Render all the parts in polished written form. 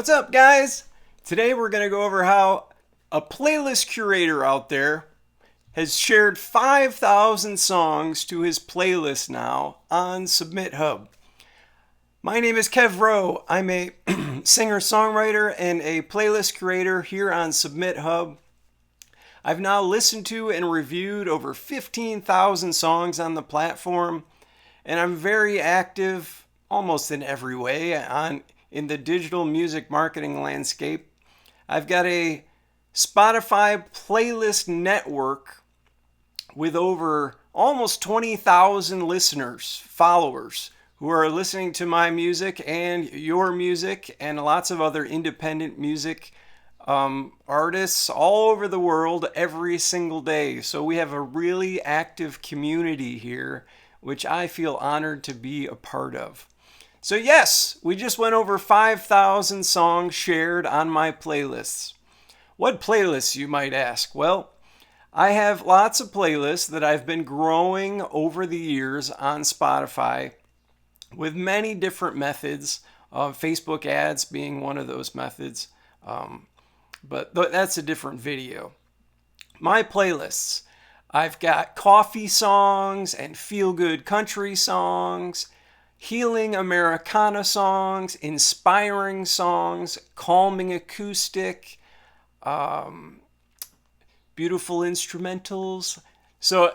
What's up, guys? Today we're going to go over how a playlist curator out there has shared 5,000 songs to his playlist now on SubmitHub. My name is Kev Rowe. I'm a singer-songwriter and a playlist curator here on SubmitHub. I've now listened to and reviewed over 15,000 songs on the platform, and I'm very active almost in every way in the digital music marketing landscape. I've got a Spotify playlist network with over almost 20,000 listeners, followers, who are listening to my music and your music and lots of other independent music artists all over the world every single day. So we have a really active community here, which I feel honored to be a part of. So yes, we just went over 5,000 songs shared on my playlists. What playlists, you might ask? Well, I have lots of playlists that I've been growing over the years on Spotify with many different methods, Facebook ads being one of those methods, but that's a different video. My playlists, I've got coffee songs and feel-good country songs, healing Americana songs, inspiring songs, calming acoustic, beautiful instrumentals. So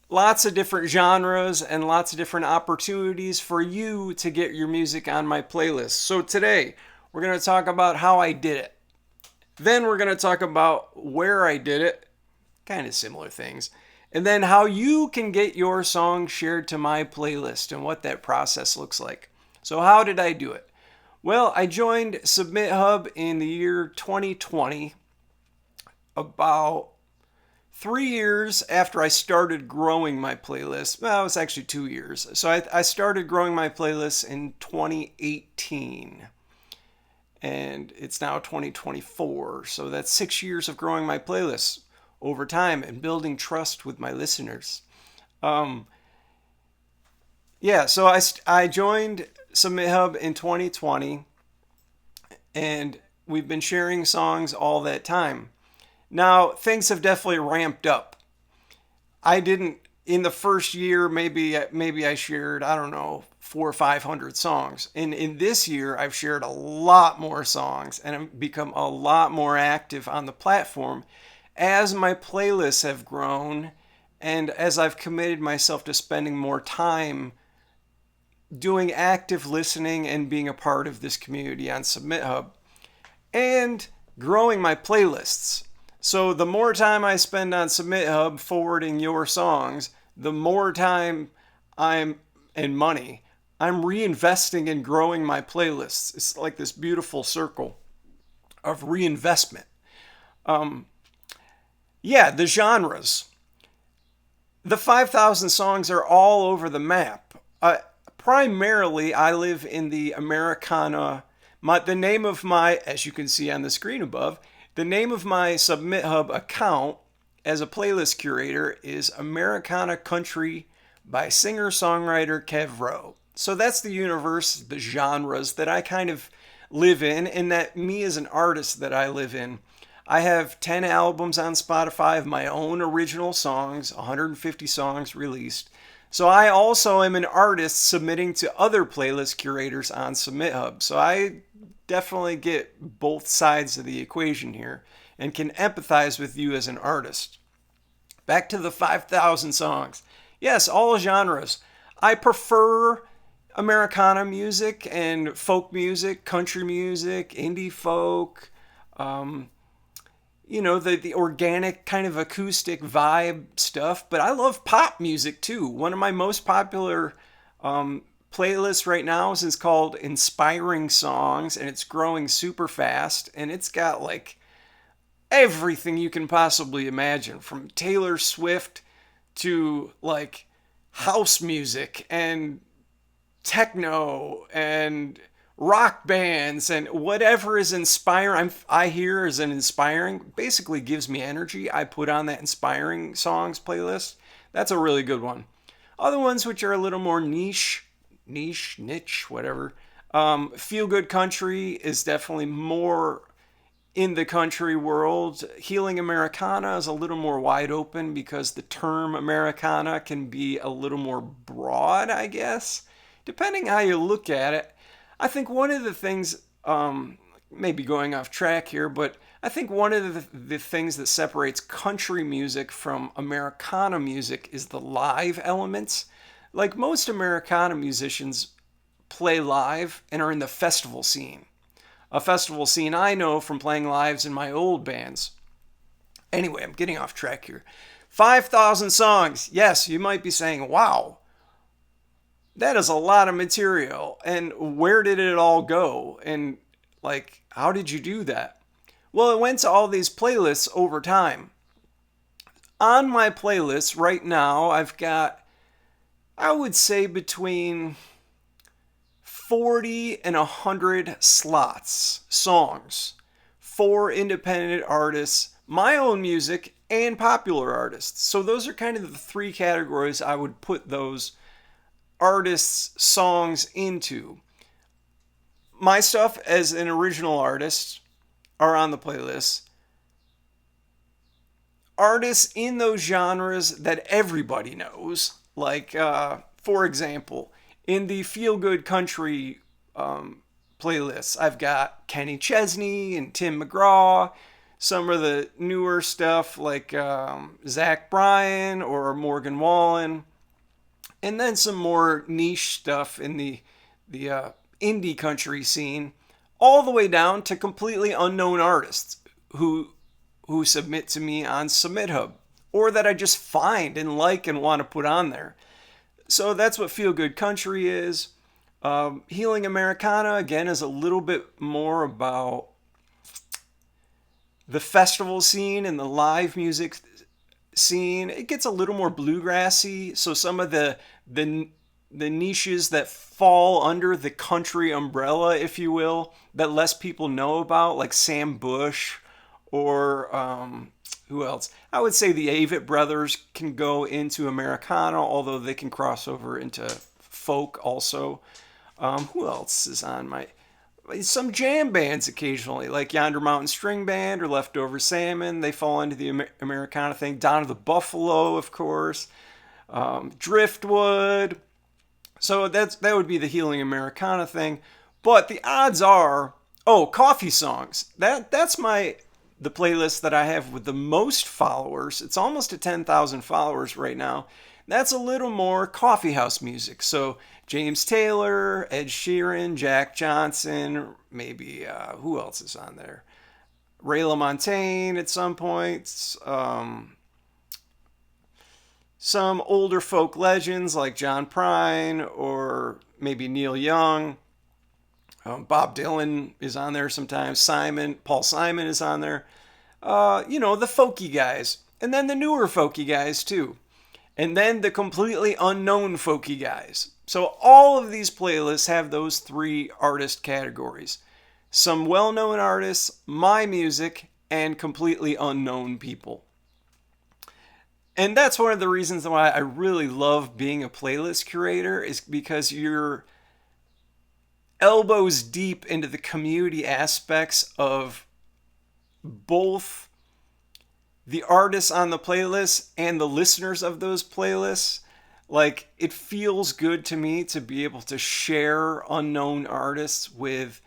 lots of different genres and lots of different opportunities for you to get your music on my playlist. So today we're going to talk about how I did it. Then we're going to talk about where I did it, kind of similar things. And then how you can get your song shared to my playlist and what that process looks like. So how did I do it? Well, I joined SubmitHub in the year 2020, about 3 years after I started growing my playlist. Well, it was actually 2 years. So I started growing my playlist in 2018. And it's now 2024. So that's 6 years of growing my playlist over time and building trust with my listeners. So I joined SubmitHub in 2020, and we've been sharing songs all that time. Now, things have definitely ramped up. I didn't, in the first year, maybe I shared, 400 or 500 songs. And in this year, I've shared a lot more songs and I've become a lot more active on the platform as my playlists have grown and as I've committed myself to spending more time doing active listening and being a part of this community on SubmitHub and growing my playlists. So the more time I spend on SubmitHub forwarding your songs, the more time and money I'm reinvesting in growing my playlists. It's like this beautiful circle of reinvestment. The genres. The 5,000 songs are all over the map. Primarily, I live in the Americana. The name of my, as you can see on the screen above, the name of my SubmitHub account as a playlist curator is Americana Country by singer-songwriter Kev Rowe. So that's the universe, the genres that I kind of live in, and that me as an artist that I live in. I have 10 albums on Spotify of my own original songs, 150 songs released. So I also am an artist submitting to other playlist curators on SubmitHub. So I definitely get both sides of the equation here and can empathize with you as an artist. Back to the 5,000 songs. Yes, all genres. I prefer Americana music and folk music, country music, indie folk, the organic kind of acoustic vibe stuff. But I love pop music too. One of my most popular playlists right now is called Inspiring Songs, and it's growing super fast. And it's got like everything you can possibly imagine, from Taylor Swift to like house music and techno and rock bands and whatever is inspiring. I hear as an inspiring basically gives me energy. I put on that Inspiring Songs playlist. That's a really good one. Other ones which are a little more niche, whatever. Feel Good Country is definitely more in the country world. Healing Americana is a little more wide open because the term Americana can be a little more broad, I guess, depending how you look at it. I think one of the things, maybe going off track here, but I think one of the things that separates country music from Americana music is the live elements. Like most Americana musicians play live and are in the festival scene, a festival scene I know from playing lives in my old bands. Anyway, I'm getting off track here. 5,000 songs. Yes, you might be saying, wow, that is a lot of material. And where did it all go? And like, how did you do that? Well, it went to all these playlists over time. On my playlist right now, I've got, I would say, between 40 and 100 slots, songs, for independent artists, my own music, and popular artists. So those are kind of the three categories I would put those artists' songs into. My stuff as an original artist are on the playlist. Artists in those genres that everybody knows, like, for example, in the Feel Good Country playlists, I've got Kenny Chesney and Tim McGraw, some of the newer stuff like Zach Bryan or Morgan Wallen, and then some more niche stuff in the indie country scene, all the way down to completely unknown artists who submit to me on SubmitHub, or that I just find and like and want to put on there. So that's what Feel Good Country is. Healing Americana, again, is a little bit more about the festival scene and the live music scene. It gets a little more bluegrassy, so some of the niches that fall under the country umbrella, if you will, that less people know about, like Sam Bush or who else? I would say the Avett Brothers can go into Americana, although they can cross over into folk also. Who else is on my... Some jam bands occasionally, like Yonder Mountain String Band or Leftover Salmon. They fall into the Americana thing. Down to the Buffalo, of course. Driftwood. So that would be the Healing Americana thing. But the odds are... Oh, Coffee Songs. That's the playlist that I have with the most followers. It's almost at 10,000 followers right now. That's a little more coffee house music. So James Taylor, Ed Sheeran, Jack Johnson, maybe who else is on there? Ray LaMontagne at some points. Some older folk legends like John Prine or maybe Neil Young. Bob Dylan is on there sometimes. Paul Simon is on there. The folky guys. And then the newer folky guys too. And then the completely unknown folky guys. So all of these playlists have those three artist categories. Some well-known artists, my music, and completely unknown people. And that's one of the reasons why I really love being a playlist curator, is because you're elbows deep into the community aspects of both the artists on the playlist and the listeners of those playlists. Like, it feels good to me to be able to share unknown artists with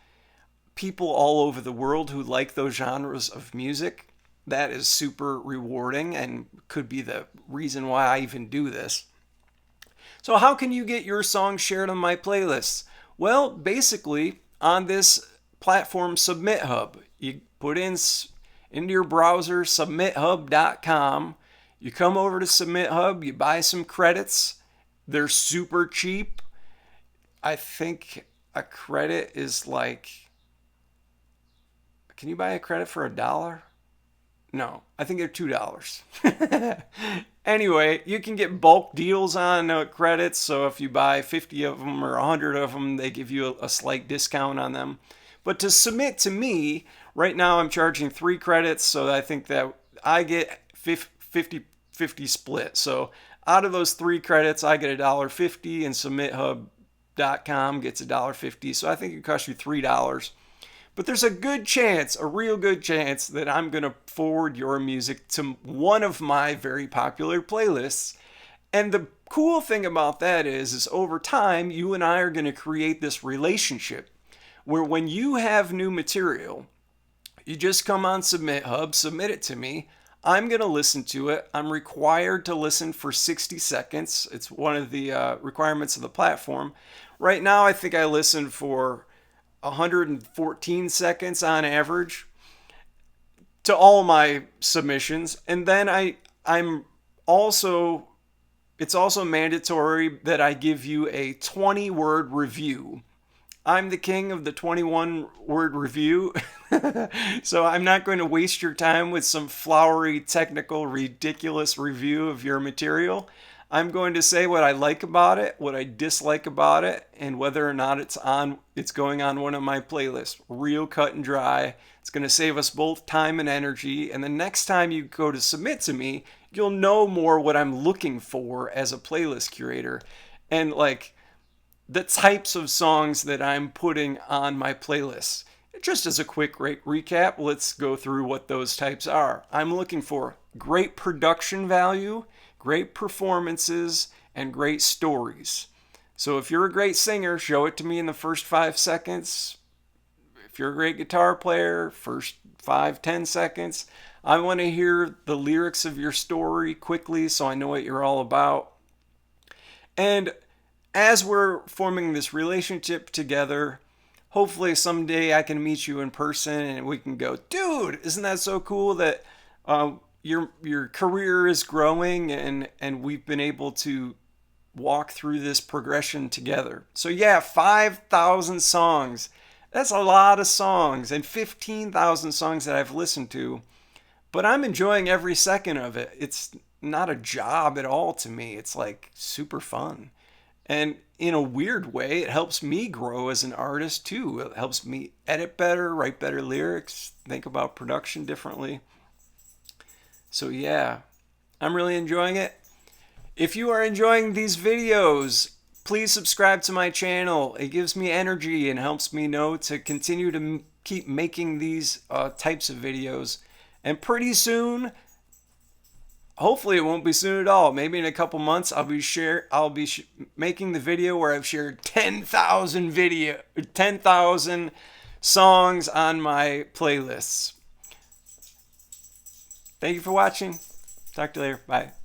people all over the world who like those genres of music. That is super rewarding and could be the reason why I even do this. So how can you get your song shared on my playlists? Well, basically, on this platform, SubmitHub, you put into your browser submithub.com. You come over to SubmitHub, you buy some credits. They're super cheap. I think a credit is like... Can you buy a credit for $1? No, I think they're $2. Anyway, you can get bulk deals on credits. So if you buy 50 of them or 100 of them, they give you a slight discount on them. But to submit to me, right now I'm charging 3 credits. So I think that I get 50-50 split. So out of those 3 credits, I get $1.50, and SubmitHub SubmitHub.com gets $1.50, so I think it costs you $3. But there's a good chance, a real good chance, that I'm going to forward your music to one of my very popular playlists. And the cool thing about that is over time, you and I are going to create this relationship where when you have new material, you just come on SubmitHub, submit it to me. I'm going to listen to it. I'm required to listen for 60 seconds. It's one of the requirements of the platform. Right now, I think I listen for 114 seconds on average to all my submissions. And then I'm also, it's also mandatory that I give you a 20-word review. I'm the king of the 21-word review, so I'm not going to waste your time with some flowery, technical, ridiculous review of your material. I'm going to say what I like about it, what I dislike about it, and whether or not it's going on one of my playlists. Real cut and dry. It's going to save us both time and energy, and the next time you go to submit to me, you'll know more what I'm looking for as a playlist curator. And like, the types of songs that I'm putting on my playlists. Just as a quick recap, let's go through what those types are. I'm looking for great production value, great performances, and great stories. So if you're a great singer, show it to me in the first 5 seconds. If you're a great guitar player, first 5-10 seconds. I want to hear the lyrics of your story quickly so I know what you're all about. And as we're forming this relationship together, hopefully someday I can meet you in person and we can go, dude, isn't that so cool that your career is growing and we've been able to walk through this progression together. So yeah, 5,000 songs. That's a lot of songs, and 15,000 songs that I've listened to. But I'm enjoying every second of it. It's not a job at all to me. It's like super fun. And in a weird way, it helps me grow as an artist too. It helps me edit better, write better lyrics, think about production differently. So yeah, I'm really enjoying it. If you are enjoying these videos, please subscribe to my channel. It gives me energy and helps me know to continue to keep making these types of videos. And pretty soon, hopefully it won't be soon at all. Maybe in a couple months I'll be making the video where I've shared 10,000 songs on my playlists. Thank you for watching. Talk to you later. Bye.